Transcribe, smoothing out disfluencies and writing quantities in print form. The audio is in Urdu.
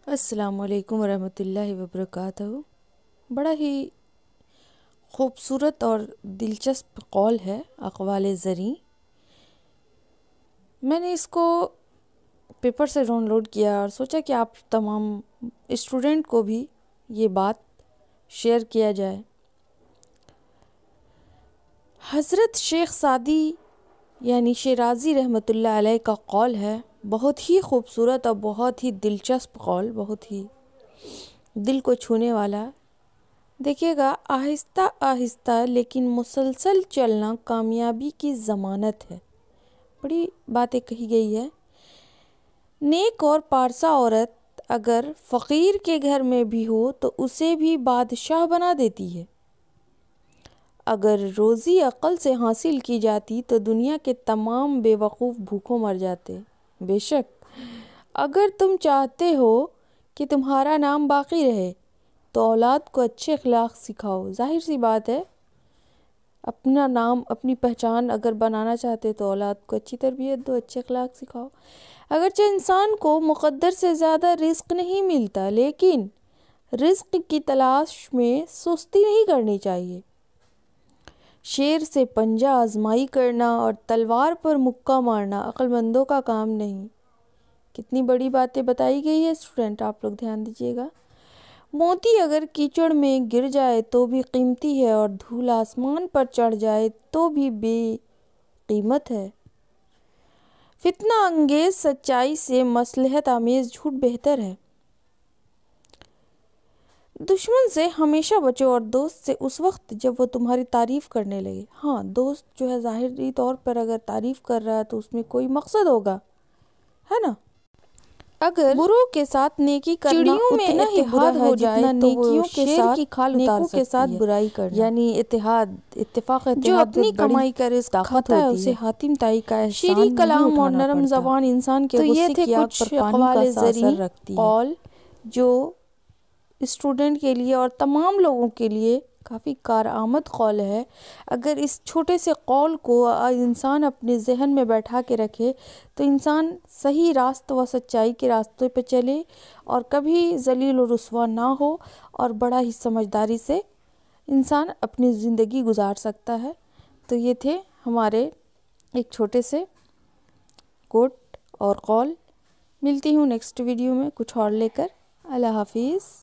السلام علیکم ورحمۃ اللہ وبرکاتہ۔ بڑا ہی خوبصورت اور دلچسپ قول ہے اقوال زریں۔ میں نے اس کو پیپر سے ڈاؤن لوڈ کیا اور سوچا کہ آپ تمام اسٹوڈنٹ کو بھی یہ بات شیئر کیا جائے۔ حضرت شیخ سعدی یعنی شیرازی رحمۃ اللہ علیہ کا قول ہے، بہت ہی خوبصورت اور بہت ہی دلچسپ قول، بہت ہی دل کو چھونے والا۔ دیکھیے گا، آہستہ آہستہ لیکن مسلسل چلنا کامیابی کی ضمانت ہے۔ بڑی باتیں کہی گئی ہے۔ نیک اور پارسا عورت اگر فقیر کے گھر میں بھی ہو تو اسے بھی بادشاہ بنا دیتی ہے۔ اگر روزی عقل سے حاصل کی جاتی تو دنیا کے تمام بے وقوف بھوکوں مر جاتے۔ بے شک اگر تم چاہتے ہو کہ تمہارا نام باقی رہے تو اولاد کو اچھے اخلاق سکھاؤ۔ ظاہر سی بات ہے، اپنا نام، اپنی پہچان اگر بنانا چاہتے تو اولاد کو اچھی تربیت دو، اچھے اخلاق سکھاؤ۔ اگرچہ انسان کو مقدر سے زیادہ رزق نہیں ملتا، لیکن رزق کی تلاش میں سستی نہیں کرنی چاہیے۔ شیر سے پنجہ آزمائی کرنا اور تلوار پر مکہ مارنا عقل مندوں کا کام نہیں۔ کتنی بڑی باتیں بتائی گئی ہے اسٹوڈنٹ، آپ لوگ دھیان دیجیے گا۔ موتی اگر کیچڑ میں گر جائے تو بھی قیمتی ہے اور دھول آسمان پر چڑھ جائے تو بھی بے قیمت ہے۔ فتنہ انگیز سچائی سے مصلحت آمیز جھوٹ بہتر ہے۔ دشمن سے ہمیشہ بچو اور دوست سے اس وقت جب وہ تمہاری تعریف کرنے لگے۔ ہاں، دوست جو ہے ظاہری طور پر اگر تعریف کر رہا ہے تو اس میں کوئی مقصد ہوگا، ہے نا؟ اگر بروں کے ساتھ نیکی کرنا اتنا ہی برا ہے جتنا نیکیوں کے ساتھ نیکوں کے ساتھ برائی کرنا، یعنی اتفاق جو اپنی کمائی کا رزق کھاتا ہے اسے حاتم تائی کا احسان شیریں کلام اور نرم زبان انسان کے غصے کی آگ پر پانی کا سا اثر رکھتی ہے۔ قول جو اسٹوڈنٹ کے لیے اور تمام لوگوں کے لیے کافی کارآمد قول ہے۔ اگر اس چھوٹے سے قول کو انسان اپنے ذہن میں بیٹھا کے رکھے تو انسان صحیح راستہ و سچائی کے راستے پہ چلے اور کبھی ذلیل و رسوا نہ ہو، اور بڑا ہی سمجھداری سے انسان اپنی زندگی گزار سکتا ہے۔ تو یہ تھے ہمارے ایک چھوٹے سے کوٹ اور قول۔ ملتی ہوں نیکسٹ ویڈیو میں کچھ اور لے کر۔ اللہ حافظ۔